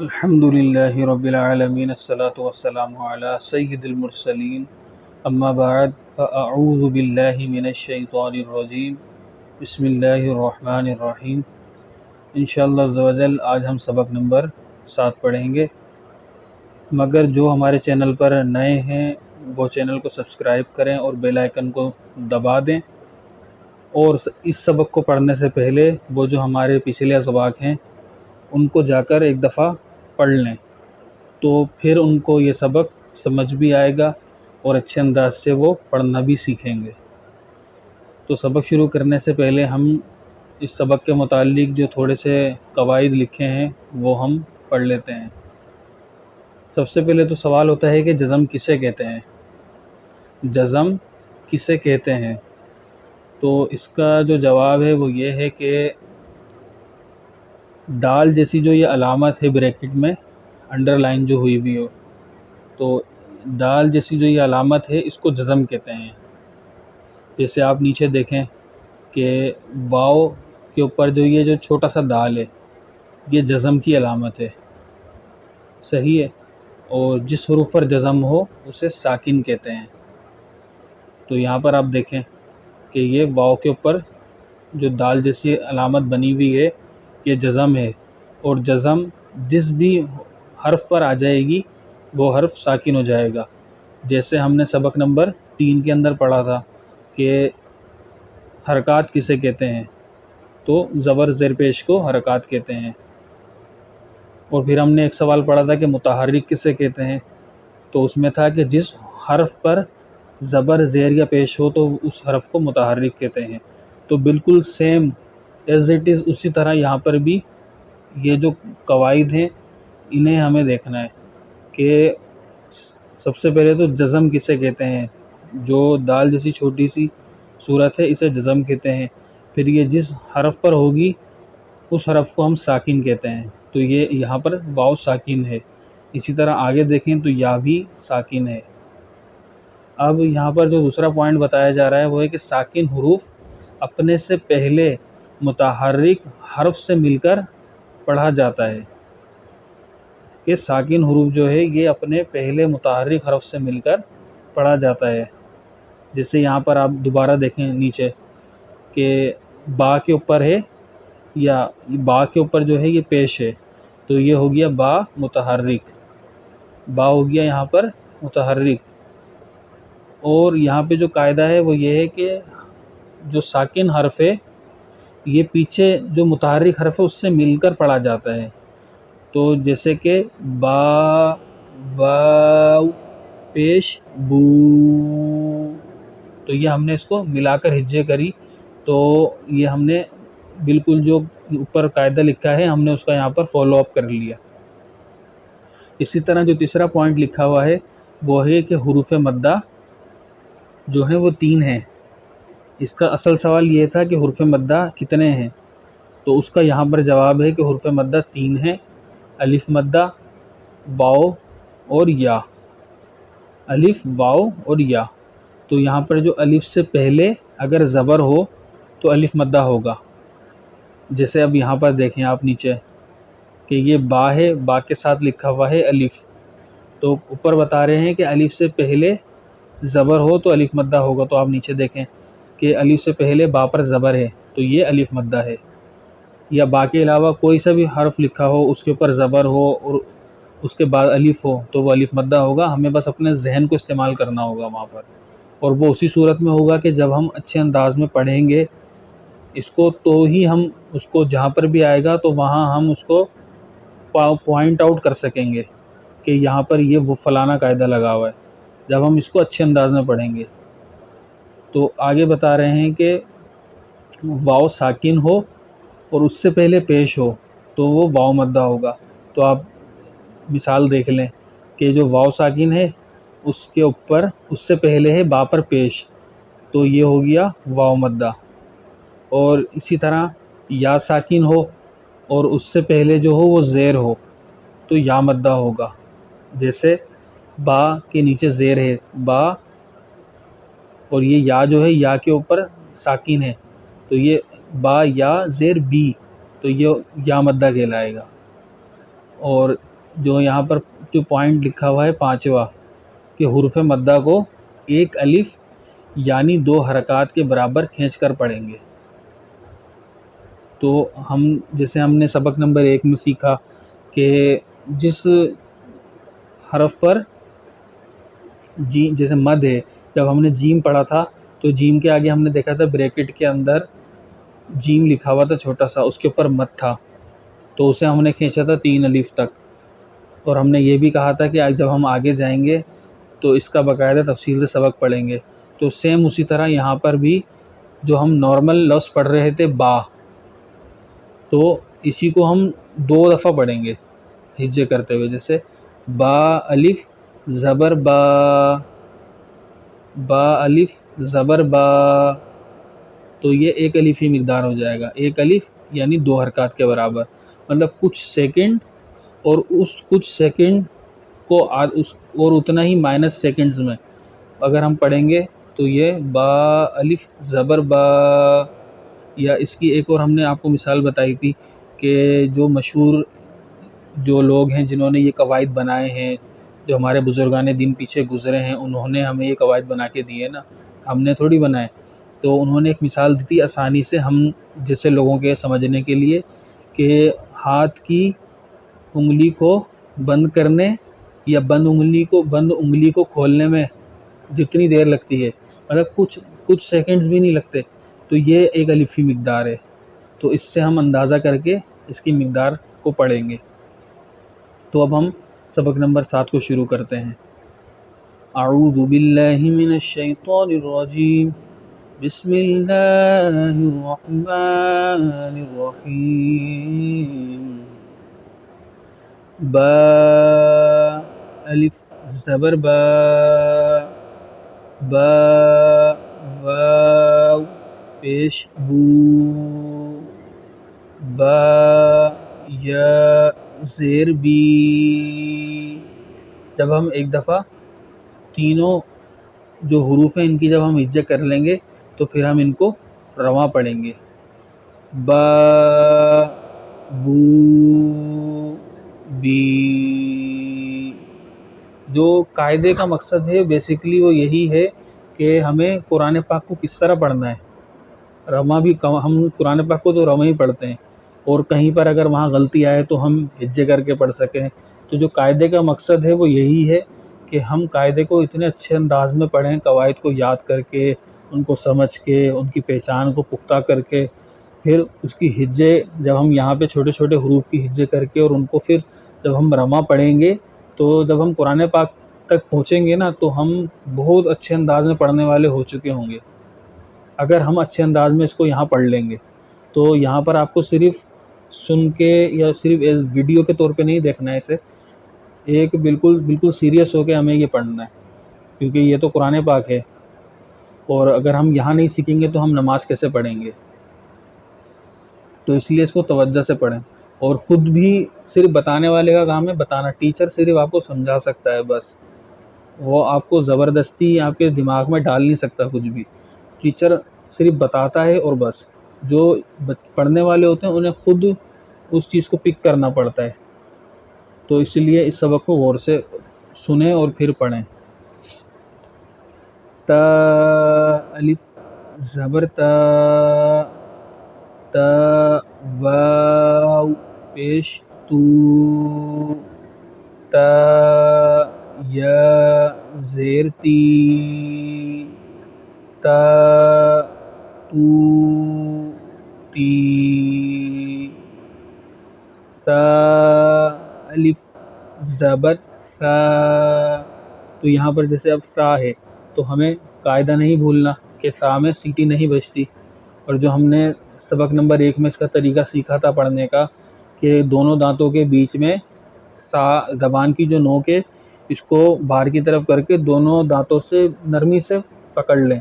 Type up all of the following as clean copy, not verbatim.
الحمد للہ رب العالمین الصلاۃ والسلام علی سید المرسلین اما بعد فاعوذ باللہ من الشیطان الرجیم بسم اللہ الرحمن الرحیم۔ انشاءاللہ عز و جل آج ہم سبق نمبر 7 پڑھیں گے، مگر جو ہمارے چینل پر نئے ہیں وہ چینل کو سبسکرائب کریں اور بیل آئیکن کو دبا دیں، اور اس سبق کو پڑھنے سے پہلے وہ جو ہمارے پچھلے اسباق ہیں ان کو جا کر ایک دفعہ پڑھ لیں، تو پھر ان کو یہ سبق سمجھ بھی آئے گا اور اچھے انداز سے وہ پڑھنا بھی سیکھیں گے۔ تو سبق شروع کرنے سے پہلے ہم اس سبق کے متعلق جو تھوڑے سے قواعد لکھے ہیں وہ ہم پڑھ لیتے ہیں۔ سب سے پہلے تو سوال ہوتا ہے کہ جزم کسے کہتے ہیں؟ جزم کسے کہتے ہیں؟ تو اس کا جو جواب ہے وہ یہ ہے کہ دال جیسی جو یہ علامت ہے بریکٹ میں انڈر لائن جو ہوئی ہوئی ہو، تو دال جیسی جو یہ علامت ہے اس کو جزم کہتے ہیں۔ جیسے آپ نیچے دیکھیں کہ واو کے اوپر جو چھوٹا سا دال ہے یہ جزم کی علامت ہے، صحیح ہے، اور جس حروف پر جزم ہو اسے ساکن کہتے ہیں۔ تو یہاں پر آپ دیکھیں کہ یہ واو کے اوپر جو دال جیسی علامت بنی ہوئی ہے یہ جزم ہے، اور جزم جس بھی حرف پر آ جائے گی وہ حرف ساکن ہو جائے گا۔ جیسے ہم نے سبق نمبر 3 کے اندر پڑھا تھا کہ حرکات کسے کہتے ہیں، تو زبر زیر پیش کو حرکات کہتے ہیں۔ اور پھر ہم نے ایک سوال پڑھا تھا کہ متحرک کسے کہتے ہیں، تو اس میں تھا کہ جس حرف پر زبر زیر یا پیش ہو تو اس حرف کو متحرک کہتے ہیں۔ تو بالکل سیم ایز اٹ از اسی طرح یہاں پر بھی یہ جو قواعد ہیں انہیں ہمیں دیکھنا ہے کہ سب سے پہلے تو جزم کسے کہتے ہیں، جو دال جیسی چھوٹی سی صورت ہے اسے جزم کہتے ہیں۔ پھر یہ جس حرف پر ہوگی اس حرف کو ہم ساکن کہتے ہیں، تو یہ یہاں پر واو ساکن ہے۔ اسی طرح آگے دیکھیں تو یا بھی ساکن ہے۔ اب یہاں پر جو دوسرا پوائنٹ بتایا جا رہا ہے وہ ہے کہ ساکن حروف اپنے سے پہلے متحرک حرف سے مل کر پڑھا جاتا ہے، کہ ساکن حروف جو ہے یہ اپنے پہلے متحرک حرف سے مل کر پڑھا جاتا ہے۔ جیسے یہاں پر آپ دوبارہ دیکھیں نیچے کہ با کے اوپر ہے، یا با کے اوپر جو ہے یہ پیش ہے، تو یہ ہو گیا با متحرک، با ہو گیا یہاں پر متحرک۔ اور یہاں پہ جو قاعدہ ہے وہ یہ ہے کہ جو ساکن حرف ہے یہ پیچھے جو متحرک حرف ہے اس سے مل کر پڑھا جاتا ہے۔ تو جیسے کہ با، واو، پیش، بو، تو یہ ہم نے اس کو ملا کر ہجے کری، تو یہ ہم نے بالکل جو اوپر قاعدہ لکھا ہے ہم نے اس کا یہاں پر فالو اپ کر لیا۔ اسی طرح جو تیسرا پوائنٹ لکھا ہوا ہے وہ ہے کہ حروف مدہ جو ہیں وہ 3 ہیں۔ اس کا اصل سوال یہ تھا کہ حروف مدہ کتنے ہیں، تو اس کا یہاں پر جواب ہے کہ حروف مدہ 3 ہیں، الف مدہ، واو اور یا، الف، واو اور یا۔ تو یہاں پر جو الف سے پہلے اگر زبر ہو تو الف مدہ ہوگا۔ جیسے اب یہاں پر دیکھیں آپ نیچے کہ یہ با ہے، با کے ساتھ لکھا ہوا ہے الف، تو اوپر بتا رہے ہیں کہ الف سے پہلے زبر ہو تو الف مدہ ہوگا۔ تو آپ نیچے دیکھیں کہ الف سے پہلے با پر زبر ہے تو یہ الف مدہ ہے، یا با کے علاوہ کوئی سا بھی حرف لکھا ہو اس کے اوپر زبر ہو اور اس کے بعد الف ہو تو وہ الف مدہ ہوگا۔ ہمیں بس اپنے ذہن کو استعمال کرنا ہوگا وہاں پر، اور وہ اسی صورت میں ہوگا کہ جب ہم اچھے انداز میں پڑھیں گے اس کو، تو ہی ہم اس کو جہاں پر بھی آئے گا تو وہاں ہم اس کو پوائنٹ آؤٹ کر سکیں گے کہ یہاں پر یہ وہ فلانا قاعدہ لگا ہوا ہے، جب ہم اس کو اچھے انداز میں پڑھیں گے۔ تو آگے بتا رہے ہیں کہ واو ساکن ہو اور اس سے پہلے پیش ہو تو وہ واو مدہ ہوگا۔ تو آپ مثال دیکھ لیں کہ جو واو ساکن ہے اس کے اوپر اس سے پہلے ہے با پر پیش، تو یہ ہو گیا واو مدہ۔ اور اسی طرح یا ساکن ہو اور اس سے پہلے جو ہو وہ زیر ہو تو یا مدہ ہوگا۔ جیسے با کے نیچے زیر ہے با، اور یہ یا جو ہے یا کے اوپر ساکن ہے تو یہ با یا زیر بی، تو یہ یا مدہ کہلائے گا۔ اور جو یہاں پر جو پوائنٹ لکھا ہوا ہے 5واں کہ حروف مدہ کو ایک الف یعنی 2 حرکات کے برابر کھینچ کر پڑھیں گے. تو جیسے ہم نے سبق نمبر 1 میں سیکھا کہ جس حرف پر جیسے مد ہے، جب ہم نے جیم پڑھا تھا تو جیم کے آگے ہم نے دیکھا تھا بریکٹ کے اندر جیم لکھا ہوا تھا چھوٹا سا، اس کے اوپر مد تھا، تو اسے ہم نے کھینچا تھا 3 الف تک. اور ہم نے یہ بھی کہا تھا کہ جب ہم آگے جائیں گے تو اس کا باقاعدہ تفصیل سے سبق پڑھیں گے. تو سیم اسی طرح یہاں پر بھی جو ہم نارمل لفظ پڑھ رہے تھے با، تو اسی کو ہم 2 دفعہ پڑھیں گے ہجے کرتے ہوئے. جیسے با الف زبر با، با الف زبر با، تو یہ 1 الف ہی مقدار ہو جائے گا. 1 الف یعنی 2 حرکات کے برابر، مطلب کچھ سیکنڈ، اور اس کچھ سیکنڈ کو اور اتنا ہی مائنس سیکنڈز میں اگر ہم پڑھیں گے تو یہ با الف زبر با. یا اس کی ایک اور ہم نے آپ کو مثال بتائی تھی کہ جو مشہور جو لوگ ہیں جنہوں نے یہ قواعد بنائے ہیں، جو ہمارے بزرگان دین پیچھے گزرے ہیں، انہوں نے ہمیں یہ قواعد بنا کے دیے نا، ہم نے تھوڑی بنائے. تو انہوں نے ایک مثال دی تھی آسانی سے ہم جیسے لوگوں کے سمجھنے کے لیے کہ ہاتھ کی انگلی کو بند کرنے یا بند انگلی کو کھولنے میں جتنی دیر لگتی ہے، مطلب کچھ سیکنڈز بھی نہیں لگتے، تو یہ 1 الف ہی مقدار ہے. تو اس سے ہم اندازہ کر کے اس کی مقدار کو پڑھیں گے. تو اب ہم سبق نمبر 7 کو شروع کرتے ہیں. اعوذ باللہ من الشیطان الرجیم، بسم اللہ الرحمن الرحیم. با الف زبر با، با واو پیش بو، با یا زیر بی. جب ہم ایک دفعہ تینوں جو حروف ہیں ان کی جب ہم ہجے کر لیں گے تو پھر ہم ان کو رواں پڑھیں گے. با بو بی. جو قاعدے کا مقصد ہے بیسیکلی وہ یہی ہے کہ ہمیں قرآن پاک کو کس طرح پڑھنا ہے. رواں بھی ہم قرآن پاک کو تو رواں ہی پڑھتے ہیں، اور کہیں پر اگر وہاں غلطی آئے تو ہم ہجے کر کے پڑھ سکیں. تو جو قاعدے کا مقصد ہے وہ یہی ہے کہ ہم قاعدے کو اتنے اچھے انداز میں پڑھیں، قواعد کو یاد کر کے، ان کو سمجھ کے، ان کی پہچان کو پختہ کر کے، پھر اس کی ہجے جب ہم یہاں پہ چھوٹے چھوٹے حروف کی ہجے کر کے، اور ان کو پھر جب ہم رواں پڑھیں گے تو جب ہم قرآن پاک تک پہنچیں گے نا تو ہم بہت اچھے انداز میں پڑھنے والے ہو چکے ہوں گے اگر ہم اچھے انداز میں اس کو یہاں پڑھ لیں گے. تو یہاں پر آپ کو صرف سن کے یا صرف ویڈیو کے طور پہ نہیں دیکھنا ہے اسے، ایک بالکل سیریس ہو کے ہمیں یہ پڑھنا ہے، کیونکہ یہ تو قرآن پاک ہے، اور اگر ہم یہاں نہیں سیکھیں گے تو ہم نماز کیسے پڑھیں گے. تو اس لیے اس کو توجہ سے پڑھیں. اور خود بھی صرف بتانے والے کا کام ہے بتانا، ٹیچر صرف آپ کو سمجھا سکتا ہے بس، وہ آپ کو زبردستی آپ کے دماغ میں ڈال نہیں سکتا کچھ بھی. ٹیچر صرف بتاتا ہے اور بس، جو پڑھنے والے ہوتے ہیں انہیں خود اس چیز کو پک کرنا پڑتا ہے. تو اس لیے اس سبق کو غور سے سنیں اور پھر پڑھیں. تا الف زبر تا، تا واو پیش تو، تا یا زیر تی، تا تو تی، سا الف زبر سا. تو یہاں پر جیسے اب سا ہے تو ہمیں قاعدہ نہیں بھولنا کہ سا میں سیٹی نہیں بجتی. اور جو ہم نے سبق نمبر 1 میں اس کا طریقہ سیکھا تھا پڑھنے کا کہ دونوں دانتوں کے بیچ میں سا زبان کی جو نوک ہے اس کو باہر کی طرف کر کے دونوں دانتوں سے نرمی سے پکڑ لیں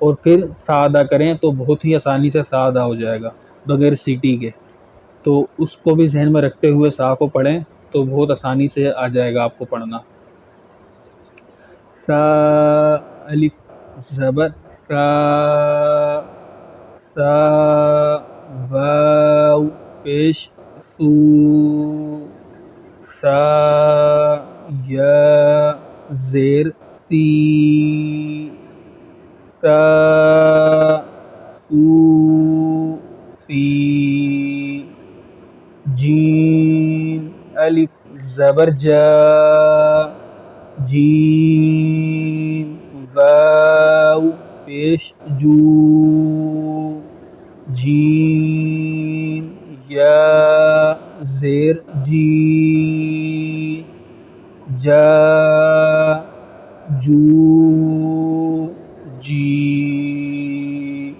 اور پھر سا ادا کریں تو بہت ہی آسانی سے سا ادا ہو جائے گا بغیر سیٹی کے. تو اس کو بھی ذہن میں رکھتے ہوئے سا کو پڑھیں تو بہت آسانی سے آ جائے گا آپ کو پڑھنا. سا الف زبر سا، سا واو پیش سو، سا یا زیر سی سا سو سی جیم الف زبر جا جیم واو پیش جو جیم یا زیر جی جا جو جی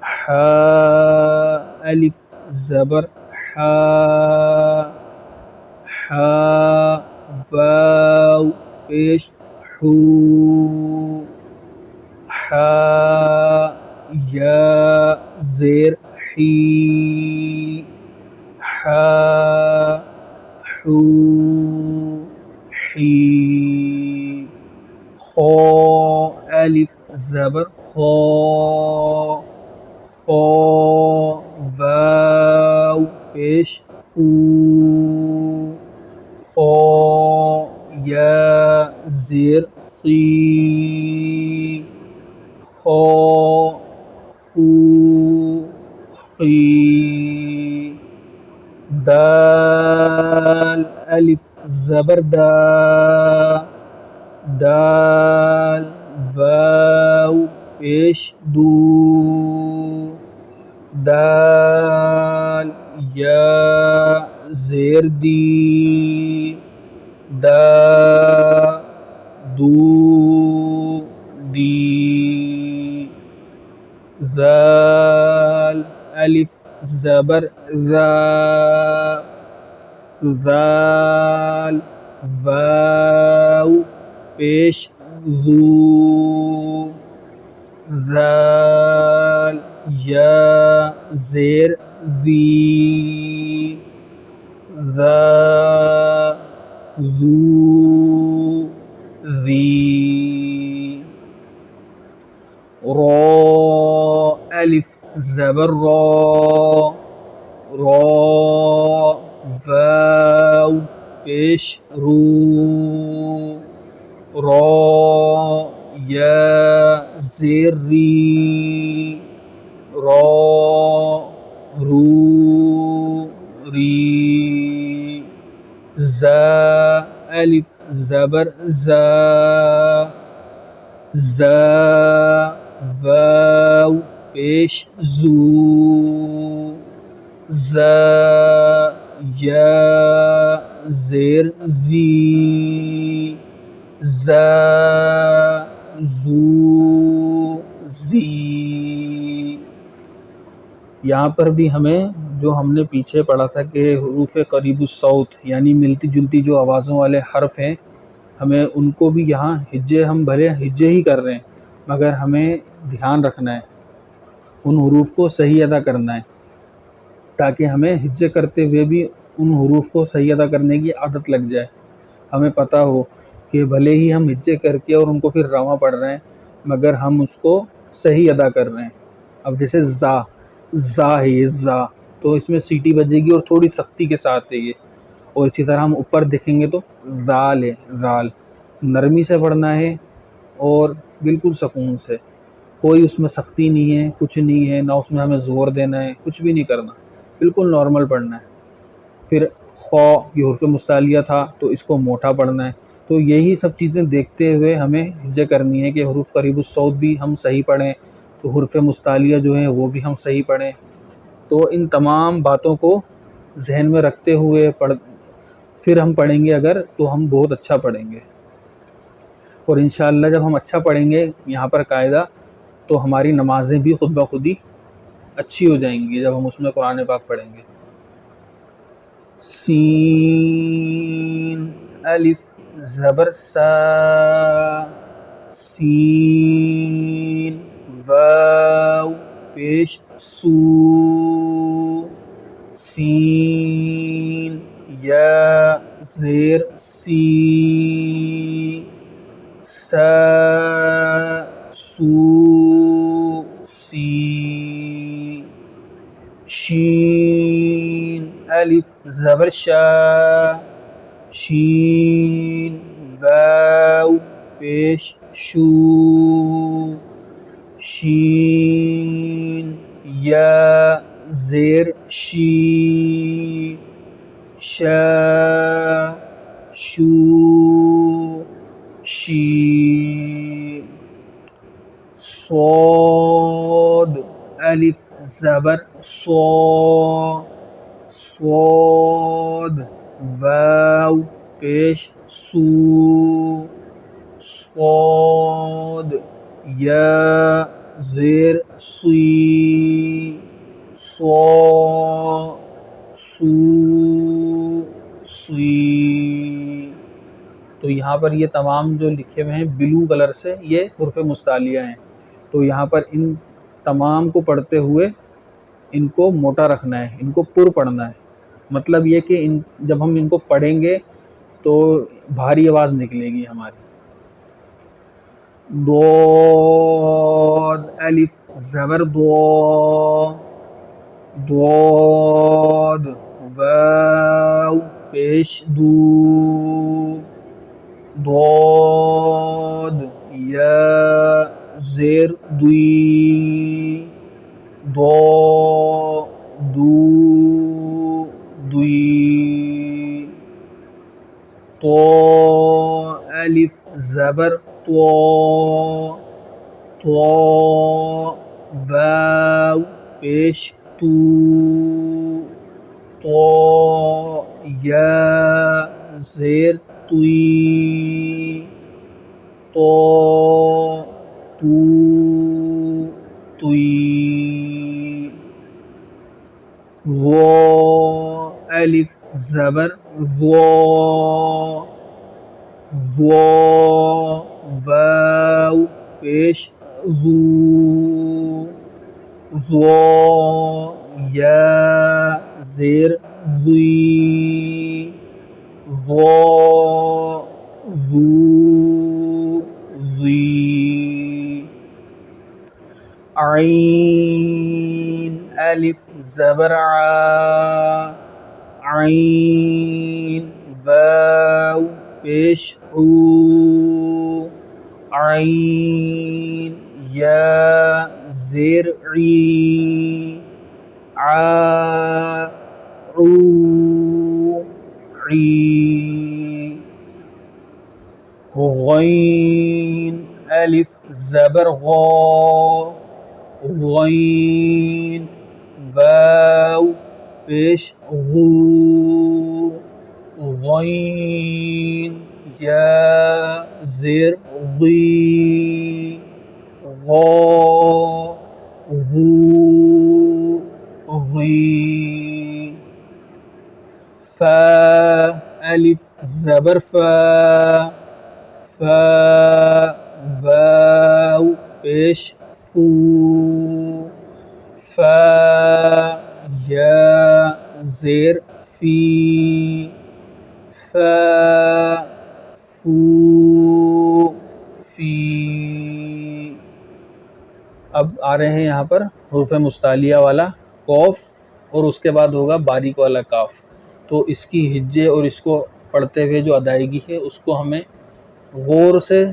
حا الف زبر حا حا واو پیش حو حا یا زیر حی حا حو حی خو الف زبر خو خو واو پیش خو خو یا زیر خی خو خو خی دال الف زبر دا دال واو پیش دو دال یا زیر دی دا دو دی ذال الف زبر ذا ذال واو پیش ذو ذال یا زیر ذی ذا ذو ذی را الف زبر را را واو پیش رو را یا زیر ری را رو ری زا الف زبر زا زا واو پیش زو زا یا زیر زی زا زو زی. یہاں پر بھی ہمیں جو ہم نے پیچھے پڑھا تھا کہ حروف قریب الصوت یعنی ملتی جلتی جو آوازوں والے حرف ہیں ہمیں ان کو بھی یہاں ہجے ہم بھلے ہجے ہی کر رہے ہیں مگر ہمیں دھیان رکھنا ہے ان حروف کو صحیح ادا کرنا ہے تاکہ ہمیں ہجے کرتے ہوئے بھی ان حروف کو صحیح ادا کرنے کی عادت لگ جائے. ہمیں پتہ ہو کہ بھلے ہی ہم ہجے کر کے اور ان کو پھر رواں پڑھ رہے ہیں مگر ہم اس کو صحیح ادا کر رہے ہیں. اب جیسے زا زا ہے یہ زا تو اس میں سیٹی بجے گی اور تھوڑی سختی کے ساتھ ہے یہ. اور اسی طرح ہم اوپر دیکھیں گے تو ذال ہے ذال نرمی سے پڑھنا ہے اور بالکل سکون سے کوئی اس میں سختی نہیں ہے کچھ نہیں ہے نہ اس میں ہمیں زور دینا ہے کچھ بھی نہیں کرنا بالکل نارمل پڑھنا ہے. پھر خو یہ حرف مستعلیہ تھا تو اس کو موٹا پڑھنا ہے. تو یہی سب چیزیں دیکھتے ہوئے ہمیں ہجے کرنی ہے کہ حروف قریب الصوت بھی ہم صحیح پڑھیں تو حرف مستعلیہ جو ہیں وہ بھی ہم صحیح پڑھیں. تو ان تمام باتوں کو ذہن میں رکھتے ہوئے پھر ہم پڑھیں گے اگر تو ہم بہت اچھا پڑھیں گے. اور انشاءاللہ جب ہم اچھا پڑھیں گے یہاں پر قاعدہ تو ہماری نمازیں بھی خود بخود ہی اچھی ہو جائیں گی جب ہم اس میں قرآن پاک پڑھیں گے. سین الف زبر سا سین واو پیش سو سین یا زیر سی سا سو سی شین الف زبر شا، شین واو پیش شو، شین یا زیر شی، شا شو شی، صاد الف زبر صا، صاد واو پیش سو، صاد یا زیر سی، صا سو سی۔ تو یہاں پر یہ تمام جو لکھے ہوئے ہیں بلو کلر سے یہ حروف مستعلیہ ہیں، تو یہاں پر ان تمام کو پڑھتے ہوئے ان کو موٹا رکھنا ہے، ان کو پر پڑھنا ہے، مطلب یہ کہ جب ہم ان کو پڑھیں گے تو بھاری آواز نکلے گی ہماری۔ ضاد الف زبر ضا، ضاد واو پیش دو، ضاد یا زیر دوی، ضا دو دوی، طا الف زبر طا، طا واو پیش تو، طا یا زیر توی، طا تو توی، ظا الف زبر ظا، ظا واو پیش ظو، ظا یا زیر ظی، ظا ظو ظی، عین الف زبر عا، عین واو پیش عو، عین یا زیر عی، عا عو عی، غین الف زبر غا، غین واو پیش غو، غین یا زیر غی، غا غو غی، فا الف زبر فا، فا واو پیش فو، فا یا زیر فی، فا فو فی۔ اب آ رہے ہیں یہاں پر حروف مستعلیہ والا قوف اور اس کے بعد ہوگا باریک والا کاف، تو اس کی ہجے اور اس کو پڑھتے ہوئے جو ادائیگی ہے اس کو ہمیں غور سے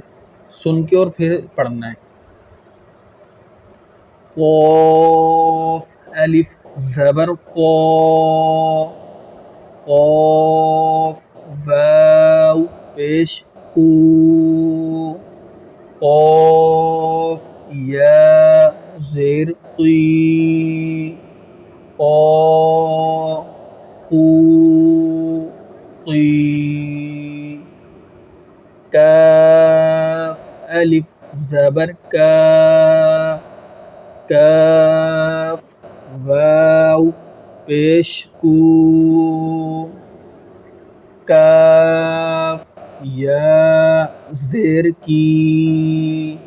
سن کے اور پھر پڑھنا ہے۔ قاف الف زبر قا، قاف واو پیش قو، قاف یا زیر قی، قا قو قی، کاف الف زبر کا، کاف واو پیش کو، کاف یا زیر کی،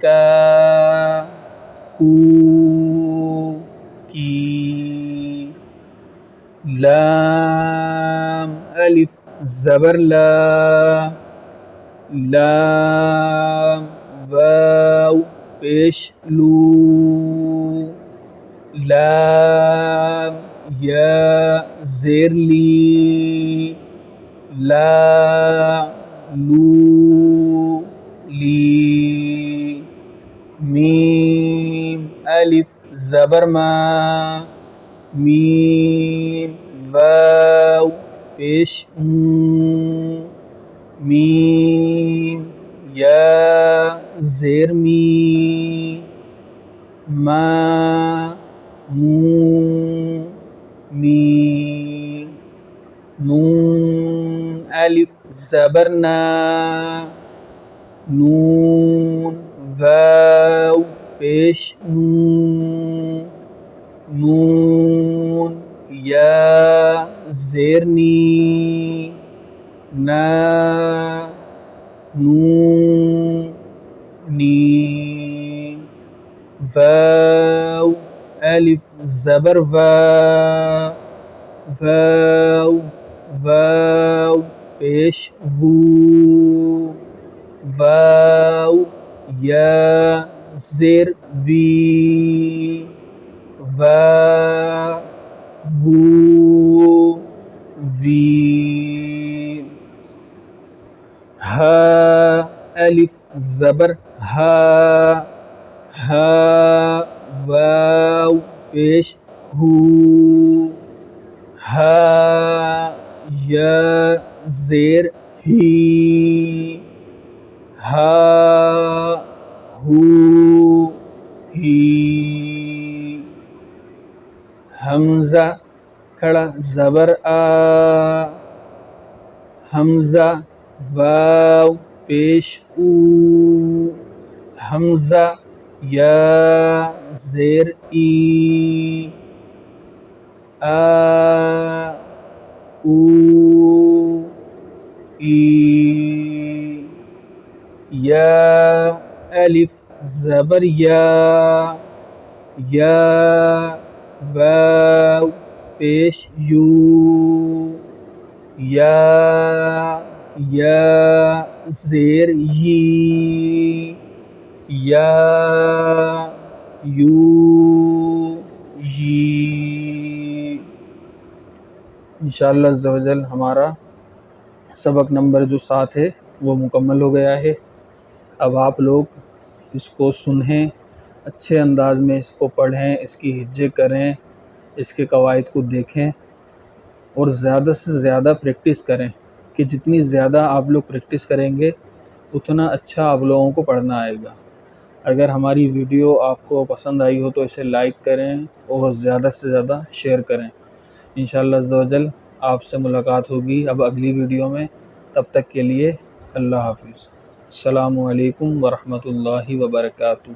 کا کو کی، لام الف زبر لا، لام واو پیش لو، لام یا زیر لی، لا لو لی، میم الف زبر ما، میم واو پیش مو، میم یا زیر می، ما مو می، نون الف زبر نا، نون واو پیش نو، نون یا زیر نی، نا نو نی، واو الف زبر وا، واو واو پیش وو، واو یا زیر وی، وا وو وی، ہا الف زبر ہا، ہا واو پیش ہو، ہا یا زیر ہی، ہا ہو ہی، حمزہ کھڑا زبر آ، حمزہ واو پیش او، حمزہ یا زیر ای، آ او ای، یا الف زبر یا، یا واو پیش یو، یا زیر یی، یا یو یی۔ انشاءاللہ عز و جل ہمارا سبق نمبر جو 7 ہے وہ مکمل ہو گیا ہے۔ اب آپ لوگ اس کو سنیں، اچھے انداز میں اس کو پڑھیں، اس کی ہجے کریں، اس کے قواعد کو دیکھیں اور زیادہ سے زیادہ پریکٹس کریں کہ جتنی زیادہ آپ لوگ پریکٹس کریں گے اتنا اچھا آپ لوگوں کو پڑھنا آئے گا۔ اگر ہماری ویڈیو آپ کو پسند آئی ہو تو اسے لائک کریں اور زیادہ سے زیادہ شیئر کریں۔ انشاءاللہ عز و جل آپ سے ملاقات ہوگی اب اگلی ویڈیو میں، تب تک کے لیے اللہ حافظ۔ السلام علیکم ورحمۃ اللہ وبرکاتہ۔